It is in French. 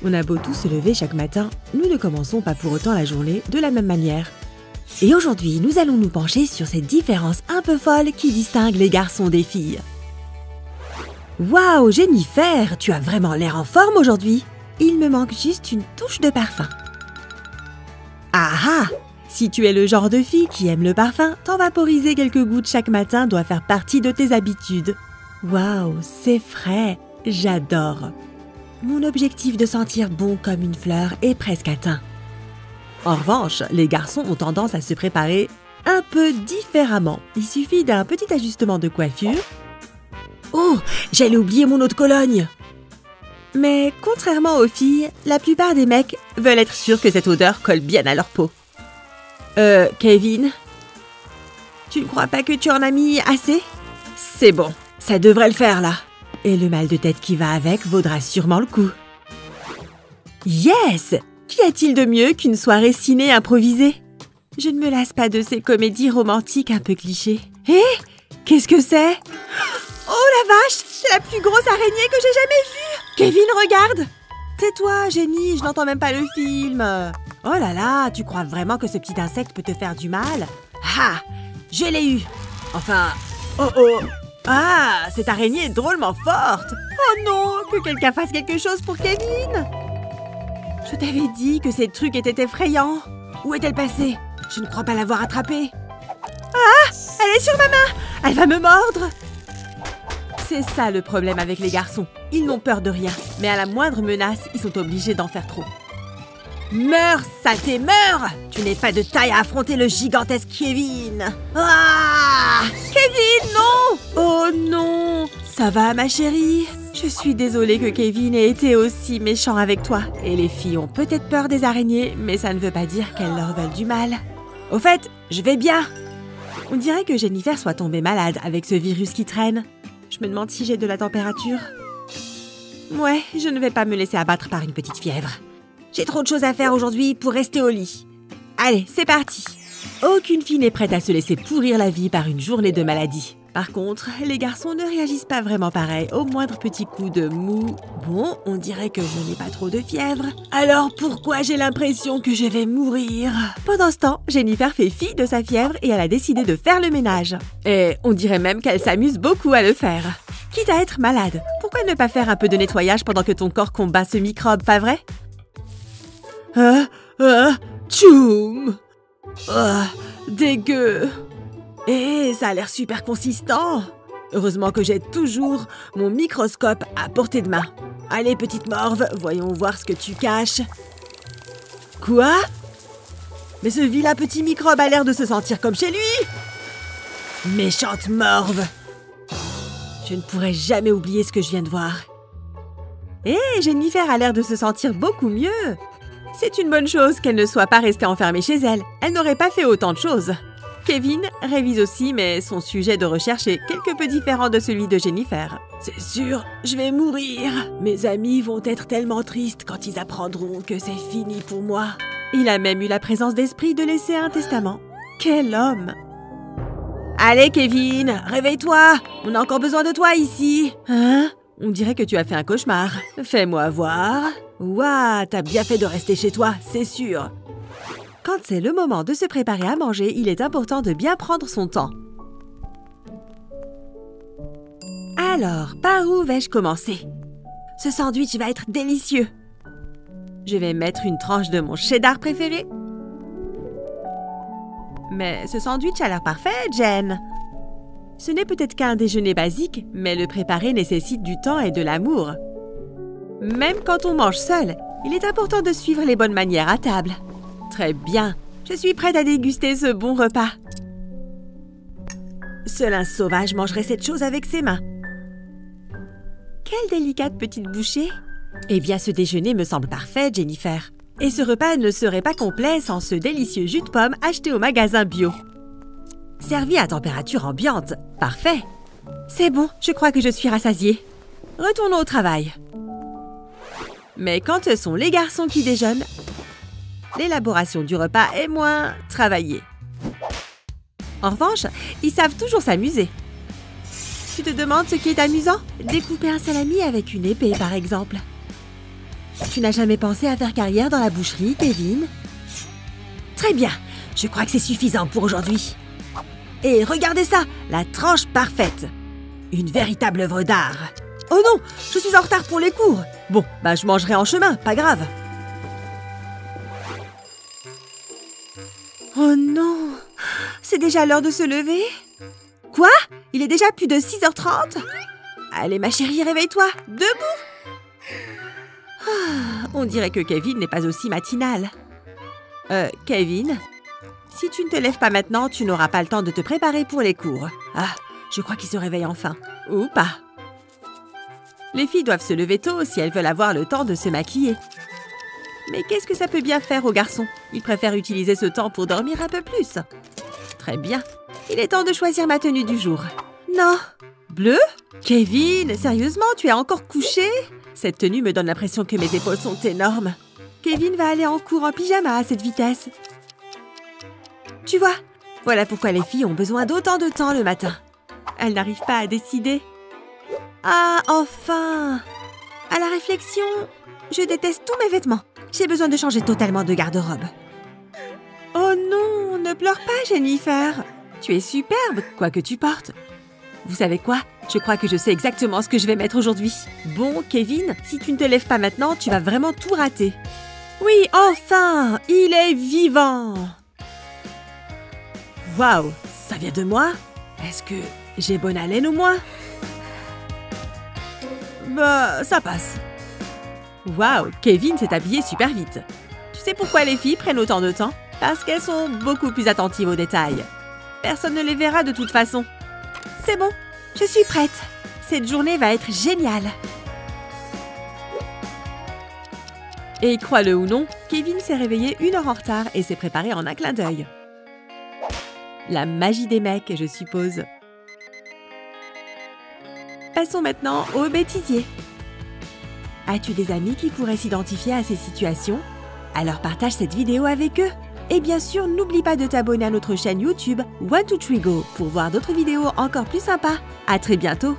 On a beau tous se lever chaque matin, nous ne commençons pas pour autant la journée de la même manière. Et aujourd'hui, nous allons nous pencher sur ces différences un peu folles qui distinguent les garçons des filles. Waouh, Jennifer, tu as vraiment l'air en forme aujourd'hui. Il me manque juste une touche de parfum. Ah ah! Si tu es le genre de fille qui aime le parfum, t'en vaporiser quelques gouttes chaque matin doit faire partie de tes habitudes. Waouh, c'est frais, j'adore. Mon objectif de sentir bon comme une fleur est presque atteint. En revanche, les garçons ont tendance à se préparer un peu différemment. Il suffit d'un petit ajustement de coiffure. Oh, j'allais oublier mon eau de Cologne! Mais contrairement aux filles, la plupart des mecs veulent être sûrs que cette odeur colle bien à leur peau. Kevin? Tu ne crois pas que tu en as mis assez? C'est bon, ça devrait le faire là. Et le mal de tête qui va avec vaudra sûrement le coup. Yes! Qu'y a-t-il de mieux qu'une soirée ciné improvisée? Je ne me lasse pas de ces comédies romantiques un peu clichés. Hé! Qu'est-ce que c'est? Oh la vache! C'est la plus grosse araignée que j'ai jamais vue! Kevin, regarde! Tais-toi, Jenny, je n'entends même pas le film. Oh là là, tu crois vraiment que ce petit insecte peut te faire du mal? Ah! Je l'ai eu! Enfin... Oh oh! Ah! Cette araignée est drôlement forte! Oh non! Que quelqu'un fasse quelque chose pour Kevin! Je t'avais dit que ces trucs étaient effrayants! Où est-elle passée? Je ne crois pas l'avoir attrapée! Ah! Elle est sur ma main! Elle va me mordre! C'est ça le problème avec les garçons. Ils n'ont peur de rien, mais à la moindre menace, ils sont obligés d'en faire trop. Meurs, saleté, meurs! Tu n'es pas de taille à affronter le gigantesque Kevin! Ah! Kevin, non! Oh non! Ça va, ma chérie? Je suis désolée que Kevin ait été aussi méchant avec toi. Et les filles ont peut-être peur des araignées, mais ça ne veut pas dire qu'elles leur veulent du mal. Au fait, je vais bien! On dirait que Jennifer soit tombée malade avec ce virus qui traîne. Je me demande si j'ai de la température. Ouais, je ne vais pas me laisser abattre par une petite fièvre. J'ai trop de choses à faire aujourd'hui pour rester au lit. Allez, c'est parti! Aucune fille n'est prête à se laisser pourrir la vie par une journée de maladie. Par contre, les garçons ne réagissent pas vraiment pareil au moindre petit coup de mou. Bon, on dirait que je n'ai pas trop de fièvre. Alors pourquoi j'ai l'impression que je vais mourir? Pendant ce temps, Jennifer fait fi de sa fièvre et elle a décidé de faire le ménage. Et on dirait même qu'elle s'amuse beaucoup à le faire. Quitte à être malade, pourquoi ne pas faire un peu de nettoyage pendant que ton corps combat ce microbe, pas vrai? Tchoum! Dégueu! Eh, ça a l'air super consistant! Heureusement que j'ai toujours mon microscope à portée de main. Allez, petite morve, voyons voir ce que tu caches. Quoi? Mais ce vilain petit microbe a l'air de se sentir comme chez lui! Méchante morve! Je ne pourrai jamais oublier ce que je viens de voir. Eh, Jennifer a l'air de se sentir beaucoup mieux! C'est une bonne chose qu'elle ne soit pas restée enfermée chez elle. Elle n'aurait pas fait autant de choses. Kevin révise aussi, mais son sujet de recherche est quelque peu différent de celui de Jennifer. C'est sûr, je vais mourir. Mes amis vont être tellement tristes quand ils apprendront que c'est fini pour moi. Il a même eu la présence d'esprit de laisser un testament. Quel homme! Allez, Kevin, réveille-toi! On a encore besoin de toi ici. Hein? On dirait que tu as fait un cauchemar. Fais-moi voir. Ouah, t'as bien fait de rester chez toi, c'est sûr. Quand c'est le moment de se préparer à manger, il est important de bien prendre son temps. Alors, par où vais-je commencer? Ce sandwich va être délicieux. Je vais mettre une tranche de mon cheddar préféré. Mais ce sandwich a l'air parfait, Jen. Ce n'est peut-être qu'un déjeuner basique, mais le préparer nécessite du temps et de l'amour. Même quand on mange seul, il est important de suivre les bonnes manières à table. Très bien, je suis prête à déguster ce bon repas. Seul un sauvage mangerait cette chose avec ses mains. Quelle délicate petite bouchée! Eh bien, ce déjeuner me semble parfait, Jennifer. Et ce repas ne serait pas complet sans ce délicieux jus de pomme acheté au magasin bio. Servi à température ambiante. Parfait. C'est bon, je crois que je suis rassasiée. Retournons au travail. Mais quand ce sont les garçons qui déjeunent, l'élaboration du repas est moins travaillée. En revanche, ils savent toujours s'amuser. Tu te demandes ce qui est amusant? Découper un salami avec une épée, par exemple. Tu n'as jamais pensé à faire carrière dans la boucherie, Kevin? Très bien, je crois que c'est suffisant pour aujourd'hui. Et regardez ça, la tranche parfaite. Une véritable œuvre d'art. Oh non, je suis en retard pour les cours. Bon, bah je mangerai en chemin, pas grave. Oh non, c'est déjà l'heure de se lever? Quoi? Il est déjà plus de 6h30? Allez ma chérie, réveille-toi, debout! On dirait que Kevin n'est pas aussi matinal. Kevin, si tu ne te lèves pas maintenant, tu n'auras pas le temps de te préparer pour les cours. Ah, je crois qu'il se réveille enfin. Ou pas. Les filles doivent se lever tôt si elles veulent avoir le temps de se maquiller. Mais qu'est-ce que ça peut bien faire aux garçons? Ils préfèrent utiliser ce temps pour dormir un peu plus. Très bien. Il est temps de choisir ma tenue du jour. Non. Bleu? Kevin, sérieusement, tu es encore couché? Cette tenue me donne l'impression que mes épaules sont énormes. Kevin va aller en cours en pyjama à cette vitesse. Tu vois, voilà pourquoi les filles ont besoin d'autant de temps le matin. Elles n'arrivent pas à décider. Ah, enfin! À la réflexion, je déteste tous mes vêtements. J'ai besoin de changer totalement de garde-robe. Oh non, ne pleure pas, Jennifer. Tu es superbe, quoi que tu portes. Vous savez quoi? Je crois que je sais exactement ce que je vais mettre aujourd'hui. Bon, Kevin, si tu ne te lèves pas maintenant, tu vas vraiment tout rater. Oui, enfin! Il est vivant! Waouh, ça vient de moi? Est-ce que j'ai bonne haleine au moins? Bah, ça passe. Waouh, Kevin s'est habillé super vite. Tu sais pourquoi les filles prennent autant de temps? Parce qu'elles sont beaucoup plus attentives aux détails. Personne ne les verra de toute façon. C'est bon, je suis prête. Cette journée va être géniale. Et crois-le ou non, Kevin s'est réveillé 1 heure en retard et s'est préparé en un clin d'œil. La magie des mecs, je suppose. Passons maintenant au bêtisier. As-tu des amis qui pourraient s'identifier à ces situations? Alors partage cette vidéo avec eux. Et bien sûr, n'oublie pas de t'abonner à notre chaîne YouTube 1, 2, 3, Go pour voir d'autres vidéos encore plus sympas. À très bientôt!